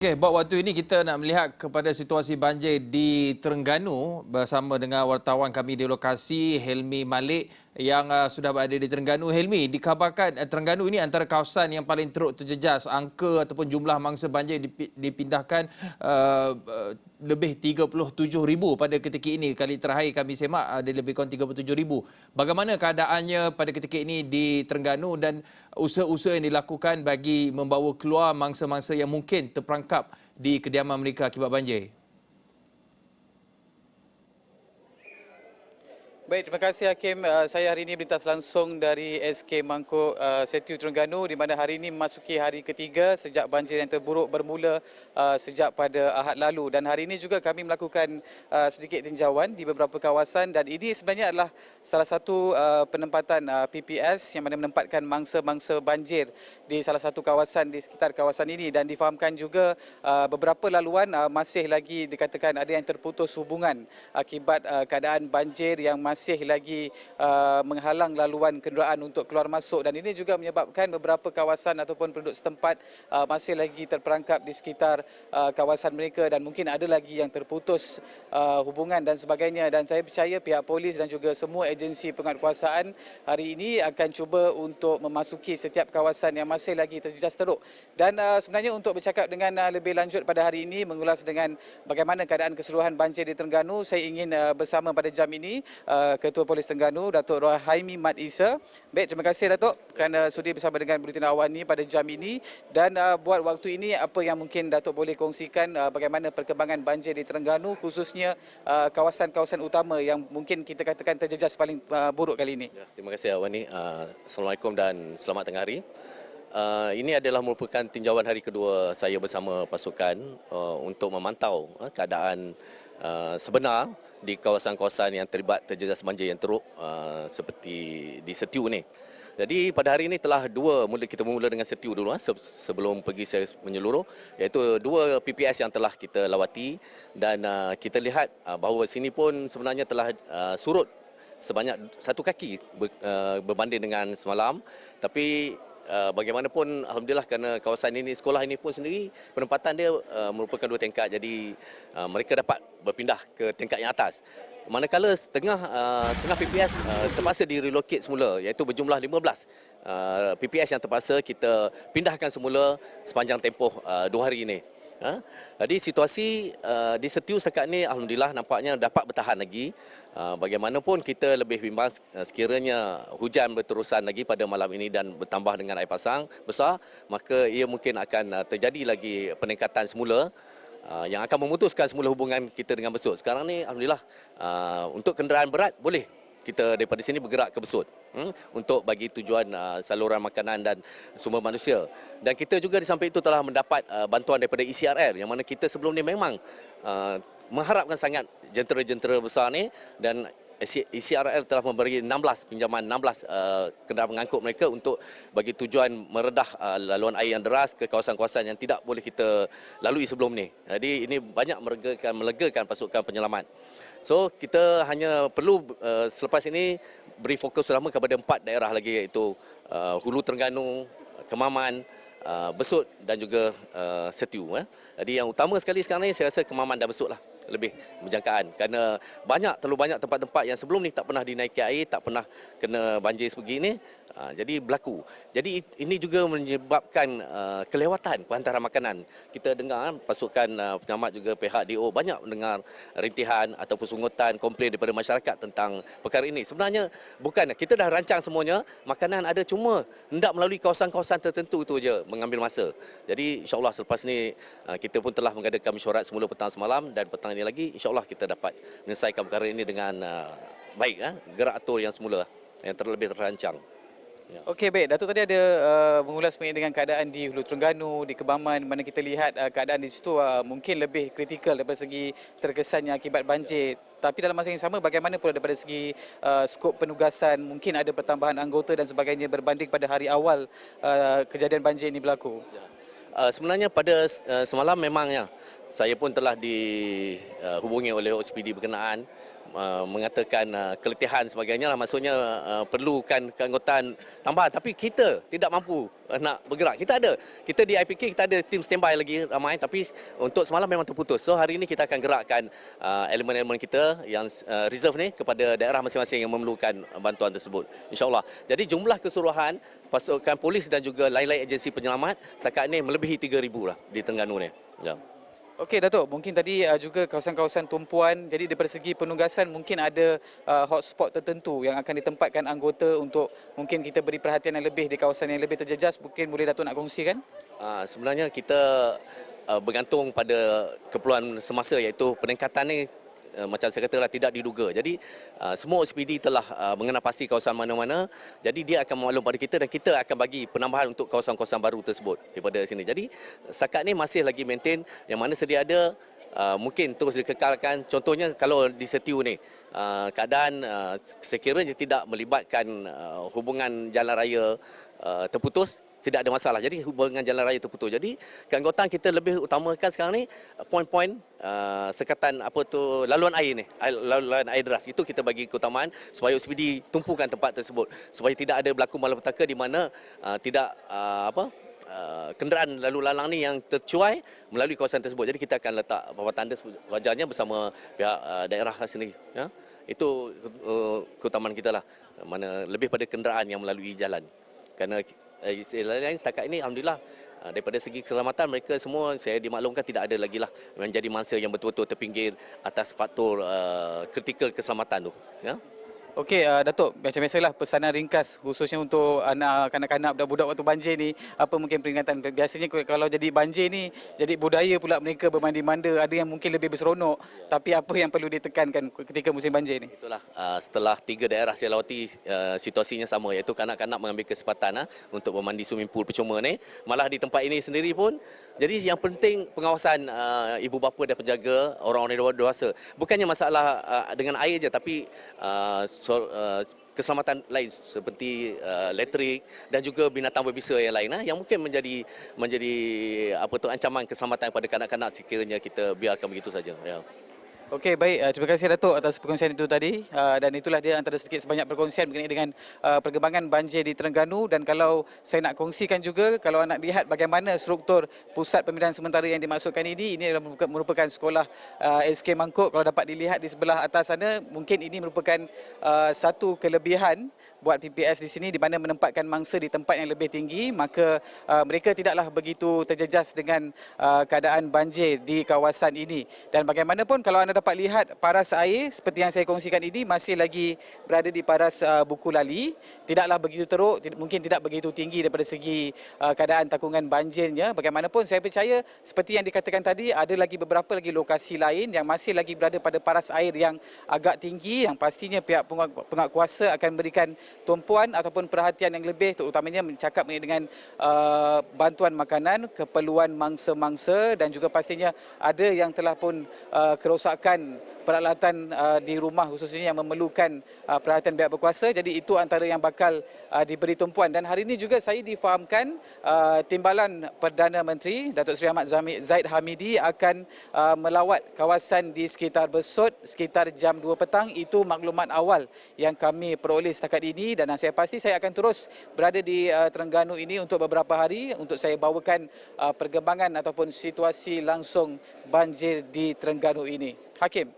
Okey, buat waktu ini kita nak melihat kepada situasi banjir di Terengganu bersama dengan wartawan kami di lokasi Helmi Malik yang sudah berada di Terengganu. Helmi, dikabarkan Terengganu ini antara kawasan yang paling teruk terjejas. Angka ataupun jumlah mangsa banjir dipindahkan lebih 37,000 pada ketika ini. Kali terakhir kami semak ada lebih kurang 37,000. Bagaimana keadaannya pada ketika ini di Terengganu dan usaha-usaha yang dilakukan bagi membawa keluar mangsa-mangsa yang mungkin terperangkap di kediaman mereka akibat banjir? Baik, terima kasih Hakim. Saya hari ini berlintas langsung dari SK Mangkuk Setiu Terengganu di mana hari ini memasuki hari ketiga sejak banjir yang terburuk bermula sejak pada Ahad lalu. Dan hari ini juga kami melakukan sedikit tinjauan di beberapa kawasan dan ini sebenarnya adalah salah satu penempatan PPS yang mana menempatkan mangsa-mangsa banjir di salah satu kawasan di sekitar kawasan ini dan difahamkan juga beberapa laluan masih lagi dikatakan ada yang terputus hubungan akibat keadaan banjir yang masih lagi menghalang laluan kenderaan untuk keluar masuk dan ini juga menyebabkan beberapa kawasan ataupun penduduk setempat masih lagi terperangkap di sekitar kawasan mereka dan mungkin ada lagi yang terputus hubungan dan sebagainya dan saya percaya pihak polis dan juga semua agensi penguatkuasaan hari ini akan cuba untuk memasuki setiap kawasan yang masih lagi terjejas teruk dan sebenarnya untuk bercakap dengan lebih lanjut pada hari ini mengulas dengan bagaimana keadaan keseluruhan banjir di Terengganu saya ingin bersama pada jam ini Ketua Polis Terengganu, Datuk Rohaimi Mat Isa. Baik, terima kasih Datuk kerana sudi bersama dengan Buletin Awal ini pada jam ini. Dan buat waktu ini, apa yang mungkin Datuk boleh kongsikan bagaimana perkembangan banjir di Terengganu, khususnya kawasan-kawasan utama yang mungkin kita katakan terjejas paling buruk kali ini. Ya, terima kasih Awak ni. Assalamualaikum dan selamat tengah hari. Ini adalah merupakan tinjauan hari kedua saya bersama pasukan untuk memantau keadaan sebenar di kawasan-kawasan yang terlibat terjejas banjir yang teruk seperti di Setiu ni. Jadi pada hari ini telah kita bermula dengan Setiu dulu sebelum pergi saya menyeluruh, iaitu dua PPS yang telah kita lawati dan kita lihat bahawa sini pun sebenarnya telah surut sebanyak 1 kaki berbanding dengan semalam, tapi bagaimanapun alhamdulillah kerana kawasan ini, sekolah ini pun sendiri penempatan dia merupakan 2 tingkat, jadi mereka dapat berpindah ke tingkat yang atas. Manakala setengah PPS terpaksa direlocate semula, iaitu berjumlah 15 PPS yang terpaksa kita pindahkan semula sepanjang tempoh 2 hari ini. Jadi situasi di Setiu setakat ni alhamdulillah nampaknya dapat bertahan lagi. Bagaimanapun kita lebih bimbang sekiranya hujan berterusan lagi pada malam ini dan bertambah dengan air pasang besar, maka ia mungkin akan terjadi lagi peningkatan semula yang akan memutuskan semula hubungan kita dengan Besut. Sekarang ni alhamdulillah untuk kenderaan berat boleh kita daripada sini bergerak ke Besut untuk bagi tujuan saluran makanan dan sumber manusia. Dan kita juga di samping itu telah mendapat bantuan daripada ECRL yang mana kita sebelum ni memang mengharapkan sangat jentera-jentera besar ni dan ECRL telah memberi 16 pinjaman 16 kenderaan pengangkut mereka untuk bagi tujuan meredah laluan air yang deras ke kawasan-kawasan yang tidak boleh kita lalui sebelum ni. Jadi ini banyak melegakan pasukan penyelamat. So kita hanya perlu selepas ini beri fokus utama kepada 4 daerah lagi, iaitu Hulu Terengganu, Kemaman, Besut dan juga Setiu. Jadi yang utama sekali sekarang ni saya rasa Kemaman dan Besut lah lebih berjangkaan kerana terlalu banyak tempat-tempat yang sebelum ni tak pernah dinaiki air, tak pernah kena banjir sebegini, jadi berlaku. Jadi ini juga menyebabkan kelewatan penghantaran makanan. Kita dengar pasukan penyelamat juga pihak DO banyak mendengar rintihan ataupun sungutan, komplain daripada masyarakat tentang perkara ini. Sebenarnya bukan, kita dah rancang semuanya, makanan ada, cuma hendak melalui kawasan-kawasan tertentu itu saja mengambil masa. Jadi insya-Allah selepas ni kita pun telah mengadakan mesyuarat semula petang semalam dan petang ini lagi insya-Allah kita dapat menyelesaikan perkara ini dengan baik, gerak atur yang semula yang terlebih terancang. Ya. Okey, baik. Datuk tadi ada mengulas mengenai dengan keadaan di Hulu Terengganu, di Kebaman, mana kita lihat keadaan di situ mungkin lebih kritikal daripada segi terkesannya akibat banjir. Tapi dalam masa yang sama, bagaimana pula daripada segi skop penugasan, mungkin ada pertambahan anggota dan sebagainya berbanding pada hari awal kejadian banjir ini berlaku? Sebenarnya pada semalam memangnya saya pun telah dihubungi oleh OSPD berkenaan mengatakan keletihan sebagainya lah, maksudnya perlukan keanggotaan tambahan, tapi kita tidak mampu nak bergerak. Kita di IPK kita ada tim standby lagi ramai, tapi untuk semalam memang terputus. So hari ini kita akan gerakkan elemen-elemen kita yang reserve ni kepada daerah masing-masing yang memerlukan bantuan tersebut, insyaAllah. Jadi jumlah keseluruhan pasukan polis dan juga lain-lain agensi penyelamat setakat ni melebihi 3,000 lah di Terengganu ni. Ya. Okey Datuk, mungkin tadi juga kawasan-kawasan tumpuan, jadi daripada segi penugasan mungkin ada hotspot tertentu yang akan ditempatkan anggota untuk mungkin kita beri perhatian yang lebih di kawasan yang lebih terjejas, mungkin boleh Datuk nak kongsikan? Sebenarnya kita bergantung pada keperluan semasa, iaitu peningkatan ni macam saya katalah tidak diduga. Jadi semua OCPD telah mengenal pasti kawasan mana-mana. Jadi dia akan maklum pada kita dan kita akan bagi penambahan untuk kawasan-kawasan baru tersebut daripada sini. Jadi setakat ni masih lagi maintain yang mana sedia ada, mungkin terus dikekalkan. Contohnya kalau di Setiu ni keadaan sekiranya tidak melibatkan hubungan jalan raya terputus, tidak ada masalah. Jadi hubungan jalan raya terputus. Jadi keanggotaan kita lebih utamakan sekarang ni poin-poin sekatan laluan air ni, laluan air deras. Itu kita bagi keutamaan supaya OCPD tumpukan tempat tersebut supaya tidak ada berlaku malapetaka di mana kenderaan lalu lalang ni yang tercuai melalui kawasan tersebut. Jadi kita akan letak papan tanda wajarnya bersama pihak daerah sendiri. Ya? Itu keutamaan kita lah. Mana lebih pada kenderaan yang melalui jalan. Kerana lain setakat ini alhamdulillah daripada segi keselamatan mereka semua saya dimaklumkan tidak ada lagi lah menjadi mangsa yang betul-betul terpinggir atas faktor kritikal keselamatan tu. Ya? Okey Datuk, macam biasalah pesanan ringkas khususnya untuk anak kanak-kanak budak-budak waktu banjir ni, apa mungkin peringatan? Biasanya kalau jadi banjir ni jadi budaya pula mereka bermandi-manda, ada yang mungkin lebih berseronok, tapi apa yang perlu ditekankan ketika musim banjir ni? Itulah setelah 3 daerah saya lawati situasinya sama, iaitu kanak-kanak mengambil kesempatan untuk memandi swimming pool percuma ni. Malah di tempat ini sendiri pun, jadi yang penting pengawasan ibu bapa dan penjaga orang-orang dewasa. Bukannya masalah dengan air je, tapi keselamatan lain seperti elektrik dan juga binatang berbisa yang lain yang mungkin menjadi ancaman keselamatan kepada kanak-kanak sekiranya kita biarkan begitu saja. Ya. Okey, baik. Terima kasih Datuk atas perkongsian itu tadi. Dan itulah dia antara sedikit sebanyak perkongsian mengenai dengan perkembangan banjir di Terengganu. Dan kalau saya nak kongsikan juga, kalau nak lihat bagaimana struktur pusat pemindahan sementara yang dimaksudkan ini adalah merupakan sekolah SK Mangkuk. Kalau dapat dilihat di sebelah atas sana, mungkin ini merupakan satu kelebihan buat PPS di sini di mana menempatkan mangsa di tempat yang lebih tinggi, maka mereka tidaklah begitu terjejas dengan keadaan banjir di kawasan ini. Dan bagaimanapun kalau anda dapat lihat paras air seperti yang saya kongsikan ini masih lagi berada di paras Buku Lali, tidaklah begitu teruk, mungkin tidak begitu tinggi daripada segi keadaan takungan banjirnya. Bagaimanapun saya percaya seperti yang dikatakan tadi, ada lagi beberapa lagi lokasi lain yang masih lagi berada pada paras air yang agak tinggi, yang pastinya pihak penguatkuasa akan berikan tumpuan ataupun perhatian yang lebih, terutamanya mencakap dengan bantuan makanan, keperluan mangsa-mangsa, dan juga pastinya ada yang telah pun kerosakan peralatan di rumah khususnya yang memerlukan perhatian pihak berkuasa. Jadi itu antara yang bakal diberi tumpuan. Dan hari ini juga saya difahamkan Timbalan Perdana Menteri Datuk Seri Ahmad Zahid Hamidi akan melawat kawasan di sekitar Besut sekitar jam 2 petang. Itu maklumat awal yang kami peroleh setakat ini, dan saya pasti saya akan terus berada di Terengganu ini untuk beberapa hari untuk saya bawakan perkembangan ataupun situasi langsung banjir di Terengganu ini. Hakim.